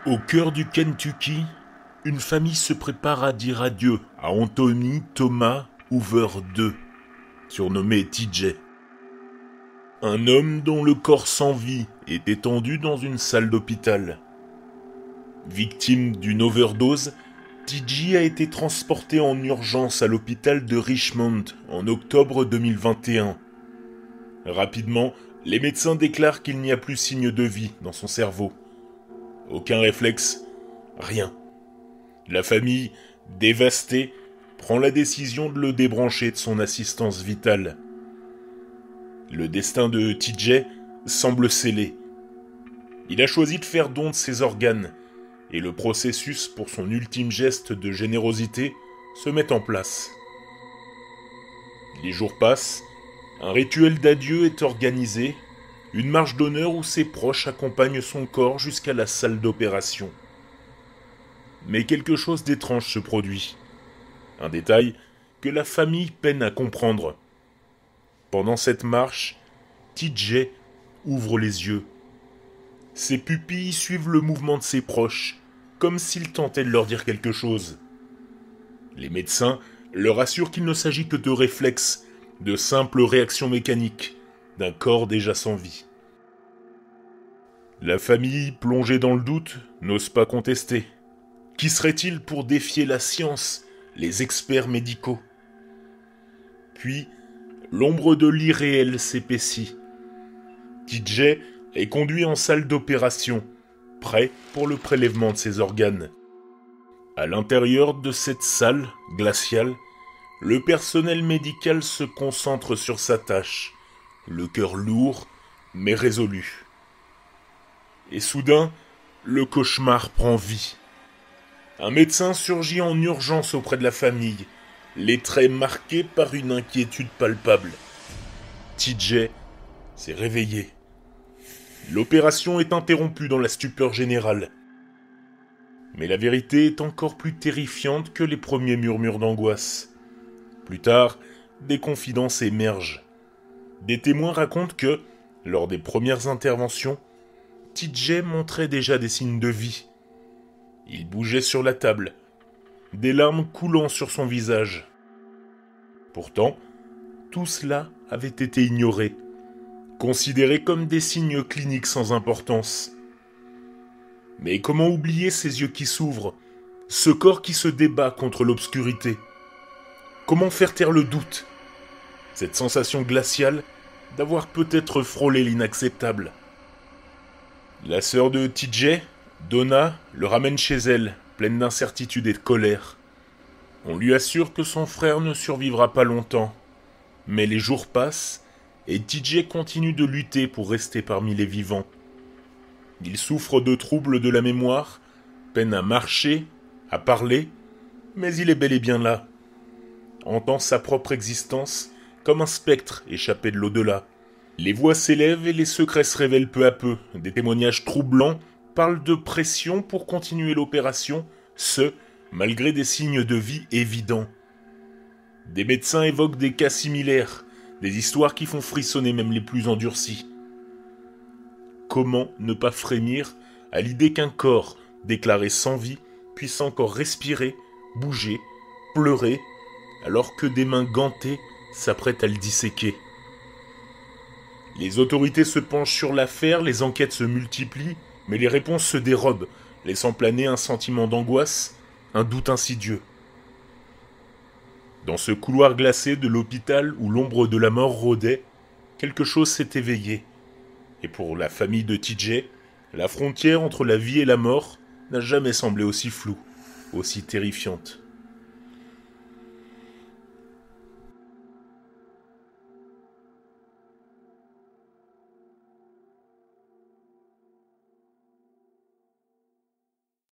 Au cœur du Kentucky, une famille se prépare à dire adieu à Anthony Thomas Hoover II, surnommé TJ. Un homme dont le corps sans vie est étendu dans une salle d'hôpital. Victime d'une overdose, TJ a été transporté en urgence à l'hôpital de Richmond en octobre 2021. Rapidement, les médecins déclarent qu'il n'y a plus signe de vie dans son cerveau. Aucun réflexe, rien. La famille, dévastée, prend la décision de le débrancher de son assistance vitale. Le destin de TJ semble scellé. Il a choisi de faire don de ses organes, et le processus pour son ultime geste de générosité se met en place. Les jours passent, un rituel d'adieu est organisé, une marche d'honneur où ses proches accompagnent son corps jusqu'à la salle d'opération. Mais quelque chose d'étrange se produit. Un détail que la famille peine à comprendre. Pendant cette marche, TJ ouvre les yeux. Ses pupilles suivent le mouvement de ses proches, comme s'il tentait de leur dire quelque chose. Les médecins leur assurent qu'il ne s'agit que de réflexes, de simples réactions mécaniques, d'un corps déjà sans vie. La famille, plongée dans le doute, n'ose pas contester. Qui serait-il pour défier la science, les experts médicaux ? Puis, l'ombre de l'irréel s'épaissit. TJ est conduit en salle d'opération, prêt pour le prélèvement de ses organes. À l'intérieur de cette salle glaciale, le personnel médical se concentre sur sa tâche, le cœur lourd mais résolu. Et soudain, le cauchemar prend vie. Un médecin surgit en urgence auprès de la famille, les traits marqués par une inquiétude palpable. TJ s'est réveillé. L'opération est interrompue dans la stupeur générale. Mais la vérité est encore plus terrifiante que les premiers murmures d'angoisse. Plus tard, des confidences émergent. Des témoins racontent que, lors des premières interventions, TJ montrait déjà des signes de vie. Il bougeait sur la table, des larmes coulant sur son visage. Pourtant, tout cela avait été ignoré, considéré comme des signes cliniques sans importance. Mais comment oublier ces yeux qui s'ouvrent, ce corps qui se débat contre l'obscurité ? Comment faire taire le doute ? Cette sensation glaciale d'avoir peut-être frôlé l'inacceptable. La sœur de TJ, Donna, le ramène chez elle, pleine d'incertitude et de colère. On lui assure que son frère ne survivra pas longtemps. Mais les jours passent, et TJ continue de lutter pour rester parmi les vivants. Il souffre de troubles de la mémoire, peine à marcher, à parler, mais il est bel et bien là. Entend sa propre existence comme un spectre échappé de l'au-delà. Les voix s'élèvent et les secrets se révèlent peu à peu. Des témoignages troublants parlent de pression pour continuer l'opération, malgré des signes de vie évidents. Des médecins évoquent des cas similaires, des histoires qui font frissonner même les plus endurcis. Comment ne pas frémir à l'idée qu'un corps déclaré sans vie puisse encore respirer, bouger, pleurer, alors que des mains gantées s'apprêtent à le disséquer. Les autorités se penchent sur l'affaire, les enquêtes se multiplient, mais les réponses se dérobent, laissant planer un sentiment d'angoisse, un doute insidieux. Dans ce couloir glacé de l'hôpital où l'ombre de la mort rôdait, quelque chose s'est éveillé. Et pour la famille de TJ, la frontière entre la vie et la mort n'a jamais semblé aussi floue, aussi terrifiante.